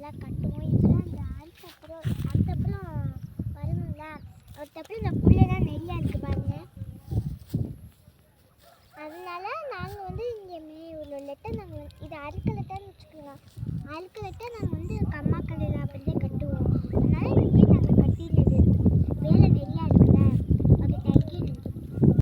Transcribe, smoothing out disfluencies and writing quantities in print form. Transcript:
அதெல்லாம் கட்டுவோம். இப்போலாம் இந்த அடுத்தப்புறம் வரும்ல, அடுத்தப்புறம் இந்த புல்லெல்லாம் நிறையா இருக்குது பாருங்க. அதனால நாங்கள் வந்து இங்கே மேயூரில் லெட்டர் நாங்கள் இது அறுக்கலட்டான்னு வச்சுக்கலாம். அறுக்கலட்டை நாங்கள் வந்து